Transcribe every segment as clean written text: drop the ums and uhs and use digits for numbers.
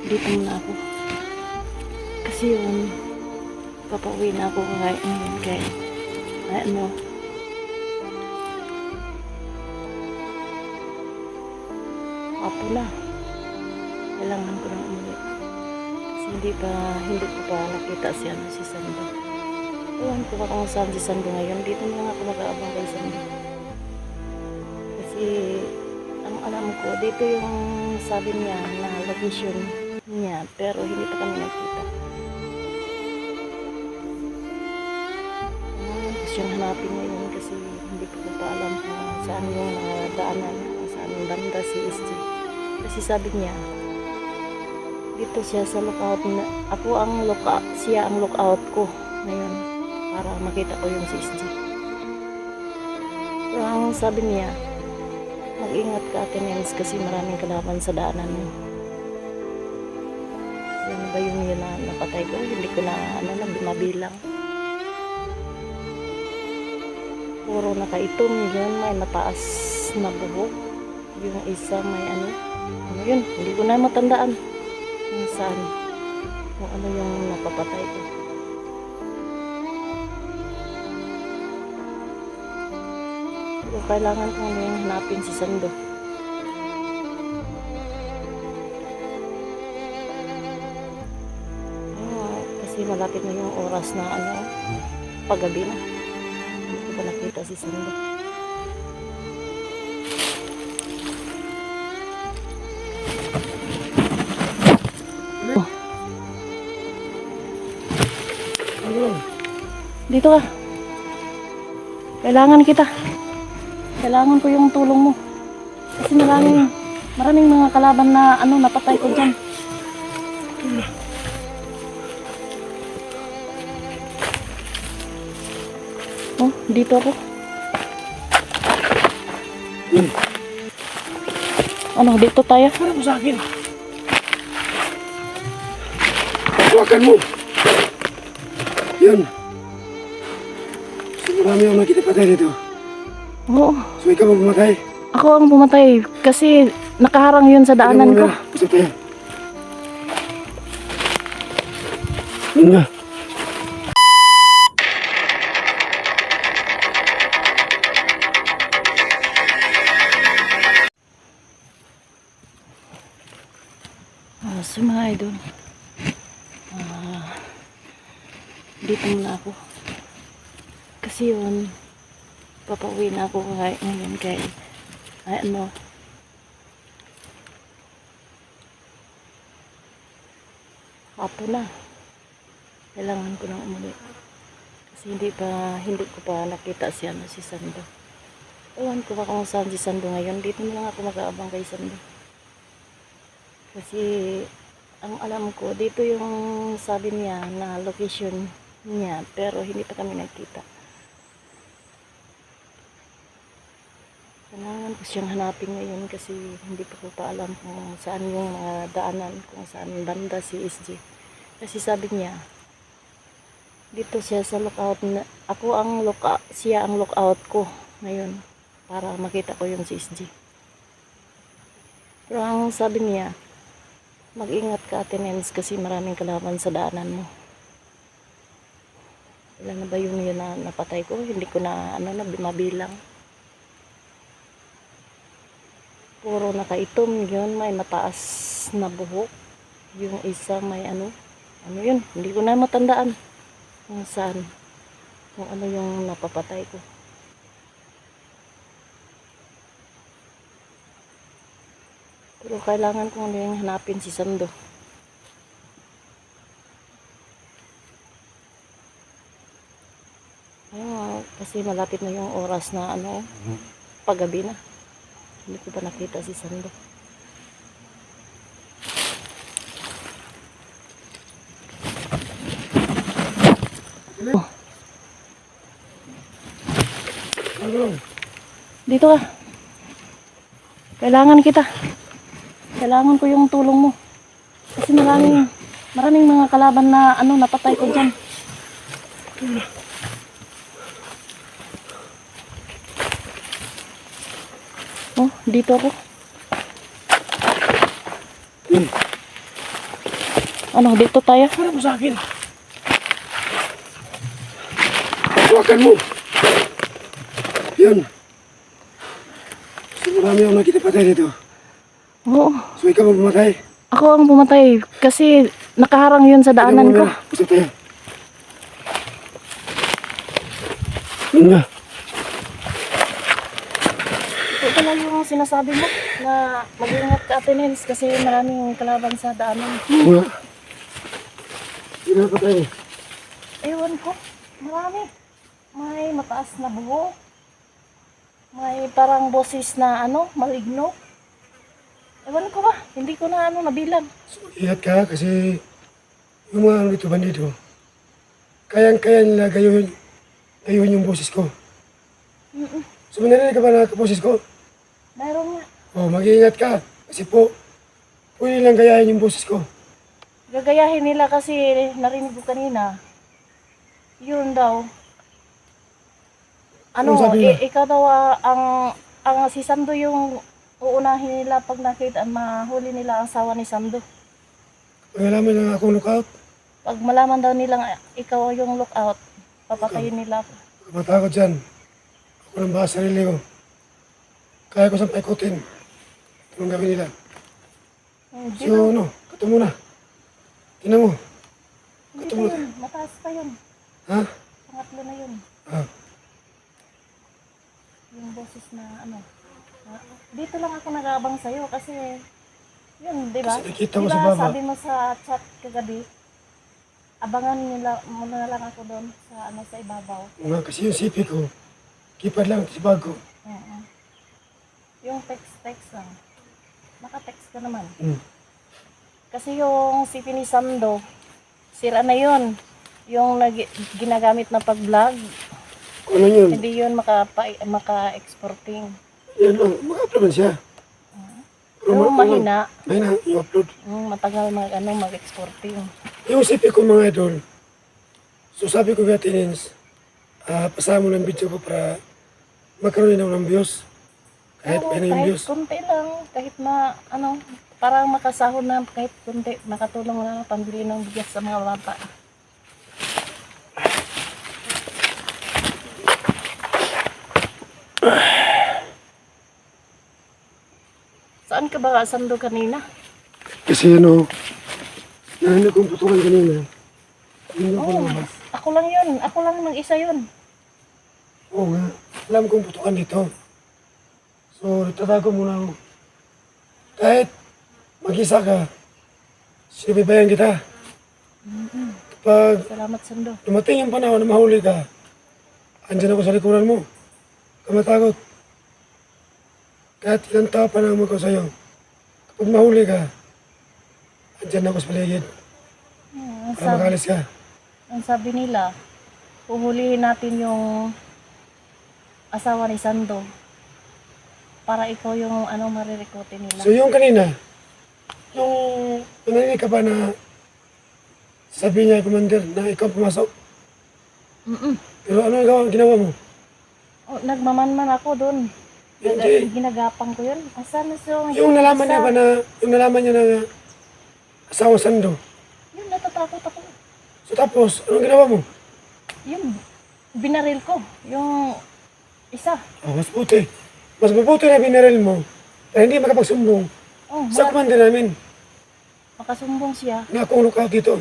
Dito muna ako. Kasi yun, papauwi na ako ngayon kay apo na. Kailangan ko nang umuwi. Kasi hindi ko pa nakita si Sando. Ewan ko ba kung saan si Sando ngayon. Dito na lang ako mag-aabang kay Sando. Kasi ang alam ko, dito yung sabi niya na location niya, pero hindi pa kami nakita. Gusto siyang hanapin ngayon kasi hindi ko pa alam kung saan yung daanan, kung saan banda si SG. Kasi sabi niya, dito siya sa lookout na, siya ang lookout ko ngayon para makita ko yung si SG. Pero ang sabi niya, mag-ingat ka, Ate Nels, kasi maraming kalaban sa daanan mo. Yan ba yung yun na napatay ko? Hindi ko na mabilang. Puro nakaitom yun, may mataas na buhok. Yung isa may ano yun, hindi ko na matandaan kung saan, kung ano yung napapatay ko. Pero kailangan ko yung hanapin si Sando. Kasi malapit na yung oras na paggabi na. Hindi ko pa nakita si Sando. Dito ka. Kailangan kita. Kailangan ko yung tulong mo. Kasi maraming mga kalaban na napatay ko dyan. Oh, dito ako. Ano, dito tayo? Para mo sa akin. Hawakan mo. Yan. So, marami ang nakita patay dito. Oo. So, ikaw ang pumatay. Ako ang pumatay kasi nakaharang yun sa daanan ko. Pasok tayo. Ano nga? So mga idol, dito muna ako. Kasi yun, papauwi na ako ngayon kay apo na. Kailangan ko nang umuwi. Kasi hindi ko pa nakita si Sando. Ewan ko ba kung saan si Sando ngayon. Dito na lang ako mag-aabang kay Sando. Kasi ang alam ko, dito yung sabi niya na location niya, pero hindi pa kami nakita. Kailangan ko siyang hanapin ngayon kasi hindi ko pa alam kung saan yung daanan, kung saan banda si SG. Kasi sabi niya, dito siya sa lookout na, siya ang lookout ko ngayon para makita ko yung si SG. Pero ang sabi niya, mag-ingat ka, Ate Nels, kasi maraming kalaban sa daanan mo. Ilan na ba yung yun na napatay ko? Hindi ko na mabilang. Puro nakaitom yun, may mataas na buhok. Yung isa may yun, hindi ko na matandaan kung saan, kung ano yung napapatay ko. Pero kailangan ko yung hanapin si Sando. Kasi malapit na yung oras na paggabi na. Hindi ko pa nakita si Sando. Dito ka. Kailangan kita. Kailangan ko yung tulong mo. Kasi maraming mga kalaban na napatay ko dyan. Oh, dito ako. Ano, dito tayo? Para mo sa akin. Hawakan mo. Yun. So, marami akong nakita patay dito. Oo. So, ikaw ang pumatay. Ako ang pumatay kasi nakaharang yun sa daanan ko. Gusto tayo. Yun nga. Ito lang yung sinasabi mo na mag-ingat ka, Ate Nels, kasi maraming kalaban sa daanan. Yun nga. Yun nga patay. Ewan ko, marami. May mataas na buho. May parang boses na maligno. Ewan ko ba, hindi ko na nabilang. So, ingat ka kasi yung mga ito bandido, kayang-kaya nila gayuhin yung boses ko. So, narinig ka ba na boses ko? Mayroon nga. Oh, mag-iingat ka. Kasi po, pwede lang gayahin yung boses ko. Gagayahin nila kasi narinig ko kanina. Yun daw. Anong sabi nila? Ikaw daw ang si Sando yung uunahin nila pag nakita, mahuli nila ang asawa ni Sando. Pag alaman lang akong lookout, Pag malaman daw nilang ikaw yung lookout, papatayin nila ako. matakot dyan. Ako lang ba sa sarili ko. Kaya ko saan paikutin. Anong gawin nila? Hindi So, kato muna. Tingnan mo. Hindi pa yun. Mataas pa yun. Ha? Pangatlo na yun. Ah, Yung boses na dito lang ako nag-aabang sa'yo kasi yun, di ba? Kasi nakita mo Di sa ba baba. sabi mo sa chat kagabi, abangan nila muna na lang ako doon sa ibabaw. nga kasi yung sipi ko, kipad lang sa bago. Oo. Yung text lang. Naka-text ka naman. Hmm. Kasi yung CP ni Sando, sira na yun. Yung ginagamit na pag-vlog, Kung ano yun? hindi yun maka-exporting. Yan lang, mag-upload man siya. Pero mahina. Mahina, i-upload. Matagal mag-exporting. Yung sipi ko mga idol, so sabi ko kaya Tinins, pasama mo ng video ko para magkaroon din ako ng views. Kahit Pero pina yung kahit views. kunti lang, kahit parang makasahod na kahit kunti, makatulong na pambili ng bigas sa mga bata. Saan ka ba Sando kanina? Kasi narinig kong putukan kanina. Hindi ko Oo, lumabas. ako lang yun. Ako lang mag-isa yun. Oo nga, alam kong putukan dito. So, nagtatago muna ako. Kahit mag-isa ka, sinibibayan kita. Kapag Salamat Sando. dumating yung panahon na mahuli ka, andyan ako sa likuran mo. Kamatakot. Kahit ilang tao pa naman ko sa'yo. Kapag mahuli ka, andyan ako sa paligid Ang para makalis ka. sabi nila, puhulihin natin yung asawa ni Sando para ikaw yung marirekote nila. So yung kanina, yung narinig ka ba na sabi niya, Commander, na ikaw pumasok? Pero ano ginawa mo? Oh, nagmamanman ako doon. Hindi. Ginagapang ko yun. Asan na siya? Yung nalaman niya ba na, yung nalaman niya na asawa Sando? Yun, natatakot ako. So tapos, anong ginawa mo? Yun, binaril ko. Yung isa. Oh, mas puti. Mas mabuti na binaril mo na hindi makapagsumbong Oh, sa commander namin makasumbong siya. na akong lookout dito.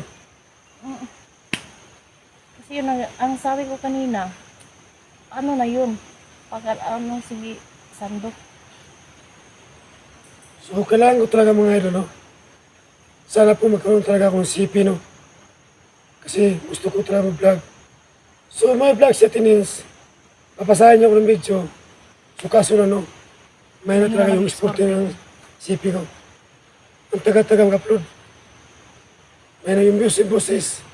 Kasi yun, ang sabi ko kanina, na yun? Pag si Sando. So kailangan ko talaga mga idol, no? Sana po magkaroon talaga akong CP, no? Kasi gusto ko talaga mag-vlog. So may vlog siya Tinins. Papasahin niyo ako ng video. So kaso na, no? May na talaga yung export ng CP ko. Ang taga-taga mag-upload. May na yung views and boses.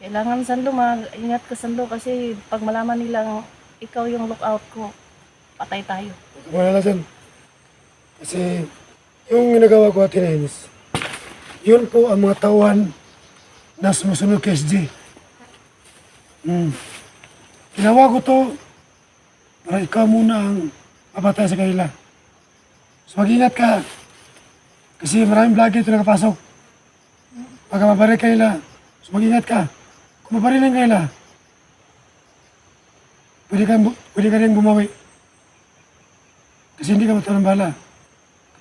Kailangan Sando, mag-ingat ka Sando kasi pag malaman nilang ikaw yung lookout ko, patay tayo. Wala dyan. Kasi yung ginagawa ko at Tinins, yun po ang mga tawan na sumusunod kay SG. Ginawa ko to para ikaw muna ang mapatay sa kanila. So mag-ingat ka. Kasi maraming vlogger ito nakapasok. Baka mabaril ka nila. So mag-ingat ka. Kung mabarilan ka nila, pwede ka rin bumawi. Kasi hindi ka matalang bala.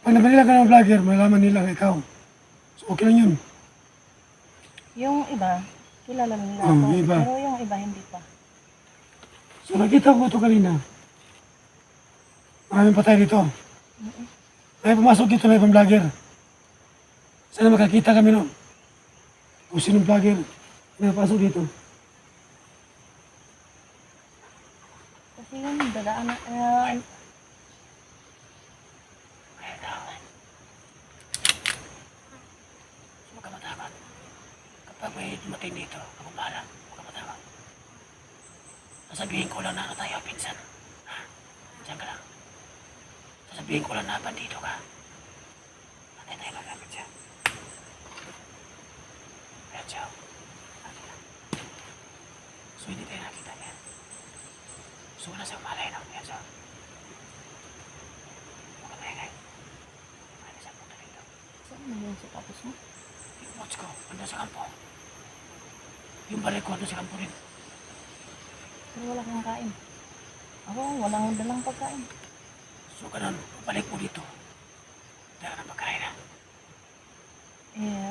Kapag nabarilan ka ng vlogger, malalaman nila na ikaw. So okay lang yun. Yung iba, kilala na nila Oo, ako. yung iba. Pero yung iba, hindi pa. So nakita ko ito kanina. Maraming patay dito. May pumasok dito na ibang vlogger. Sana makakita kami no. Kung sinong vlogger na napasok dito. Kasi yun, dadaan na, Huwag ka matakot. Kapag may dumating dito, ako bahala. Huwag ka matakot. Sasabihin ko lang na tayo, pinsan. Ha? Diyan ka lang. Sasabihin ko lang na bandido ka. Patay tayo magamit siya. Ayan siya. Patay lang. So hindi tayo nakita niyan. So wala siyang malay na. Ayan siya. Huwag ka maingay. Ano siya punta dito? saan na yung sapatos mo? Yung watch ko, ando sa kampo. Yung baril ko, ando sa kampo rin. Pero wala kang kain. Ako, walang dalang pagkain. So ganun, balik mo dito. Dahil na pagkain na.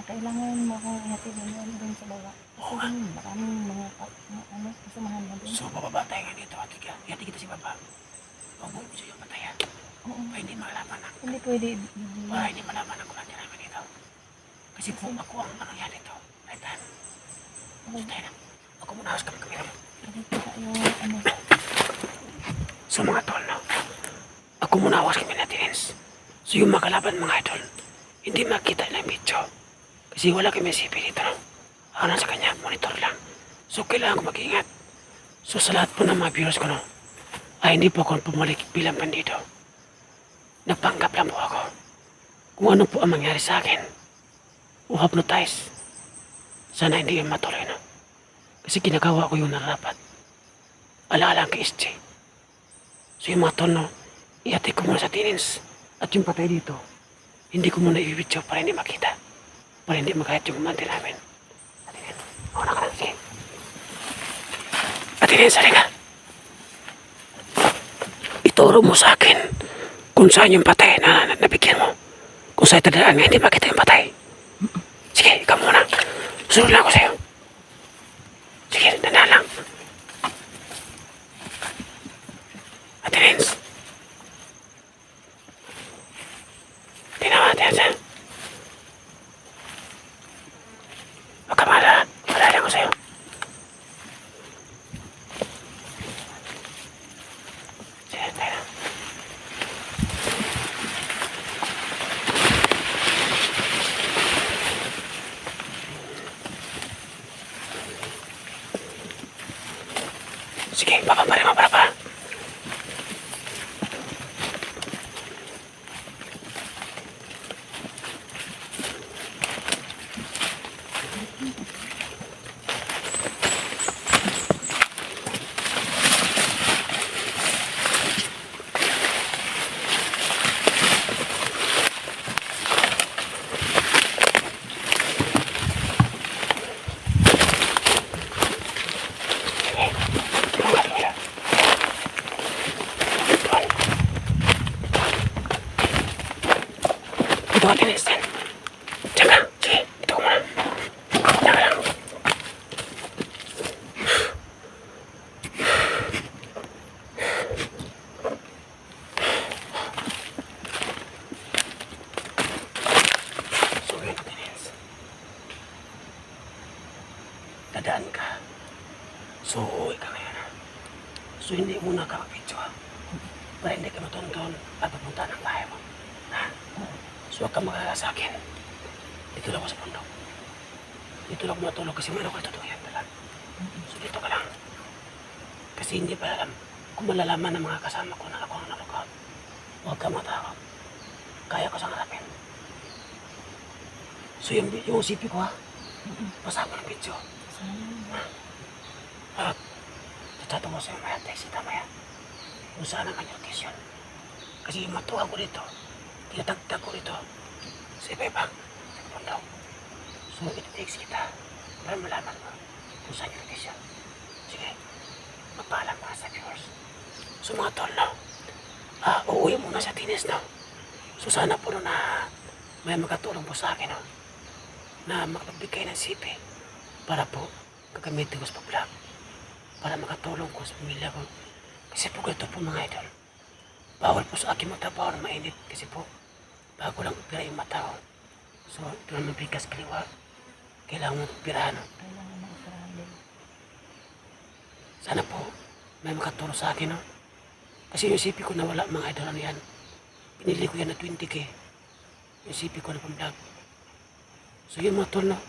Kailangan mo akong ihatid mo dun sa baba. Kasi dun, maraming mga kasamahan mo dun. So bababa tayo nga dito. Hati kita si Baba. Huwag mo siya yung patayan. Oo, Para hindi malaman na. hindi pwede. Para hindi malaman na kung nandiyan namin dito. Kasi kung ako ang nangyari dito, Raitan. So tayo na. Ako muna hawas kami kamera mo. Nakikita yung So mga tol, no? Ako muna hawas kami na tinins. So yung makalaban mga idol, hindi makita na yung video. Kasi wala kami CP dito, no? Ako na sa kanya, monitor lang. So kailangan ko mag-ingat. So sa lahat po ng mga viewers ko, no? Ay hindi po ako pumalik bilang bandido. Nagpanggap lang po ako. Kung ano po ang mangyari sa akin. O hypnotize. Sana hindi yung matuloy, no? Kasi ginagawa ko yung narapat. Alaala kay SJ. So yung mga tol, no? Ihatid ko muna sa tinins. At yung patay dito, hindi ko muna i-video para hindi makita. Para hindi makahit yung umante namin. Atinin, mauna ka lang, sige. Atinin, sali ka. Ituro mo sa akin kung saan yung patay na nabigyan mo. Kung saan tadaan nga, hindi makita yung patay. Sige, ikaw muna. Sunod lang ako sa'yo. Sige, tanda lang. Atinin. Tinawa, tiyan siya. Huwag ka mahala. Malala ko sa'yo. Sige, tayo na. Sige, papaparin mo para pa. Ito ka, Tinis. Diyan ka. Sige, ito ko muna. Diyan ka lang. So, yun, Tinis. Dadaan ka. So, uuwi ka ngayon. So, hindi muna ka mag-video. Para hindi ka matonton at papunta ng bahay mo. Ha? So, huwag kang mag-alala sa akin. Dito lang ako sa bundok. Dito lang ako matulog kasi meron ko totoo yan talaga. So, dito ka lang. Kasi hindi pa alam kung malalaman ng mga kasama ko na ako ang nalukaw. Huwag kang matakot. Kaya ko siyang harapin. So, yung CP ko ha, pasama ng video. At, tatatungo sa'yo maya, text kita maya. Kung saan ang kanyang location. Kasi yung matuwa ko dito, tinatagtag ko dito sa iba-iba, sa bundok. So So, iti-text kita para malaman mo kung saan yung location. Sige, magpaalam ka sa viewers. So mga tol, no? Uuwi muna sa Tines, no? So sana po no, na may makatulong po sa akin, no? Na makapagbigay ng CP para po gagamitin ko sa pag-vlog para makatulong ko sa pamilya ko. Kasi po ganito po mga idol. Bawal po sa akin magtrabaho na mainit kasi po bago lang upira yung mata ko. So ito naman bigas kaliwa. Kailangan mo upirahan, no? Kailangan ng karali. Sana po may makatulong sa akin, no? Kasi yung CP ko nawala mga idol, ano yan? Pinili ko yan na 20K. Yung CP ko na pang-vlog. So yun mga tol, no?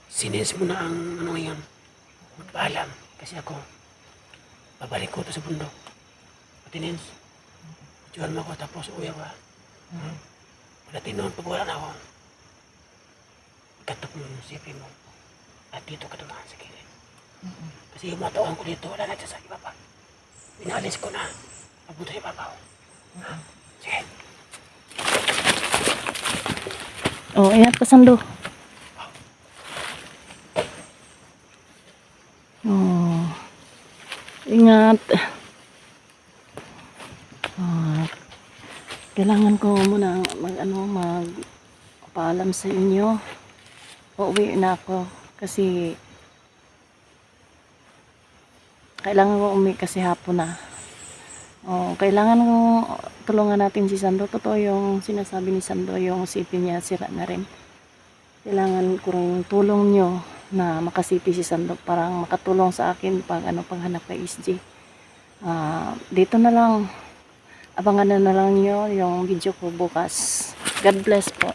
Sinens mo na ang ano ngayon. Magpaalam. Kasi ako, babalik ko to sa bundok. Patinens. Diyan mo ako tapos uwi ako. Wala tinoon pag wala na ako. Katok mo yung CP mo. At dito ka dumaan sa gilid. Kasi yung mga tauhan ko dito, wala na dyan sa ibaba. Pinalis ko na. Pabuto yung ibabaw. Sige. Oh, ingat ka, Sando. Oh, ingat. Kailangan ko muna magpaalam sa inyo. Uuwi na ako kasi kailangan ko umuwi kasi hapon na. Oh, kailangan ko tulungan natin si Sando. Totoo yung sinasabi ni Sando, yung CP niya sira na rin. Kailangan ko rin tulong nyo na makasipi si Sando para makatulong sa akin paghanap kay SG. Dito na lang. Abangan na lang nyo yung video ko bukas. God bless po.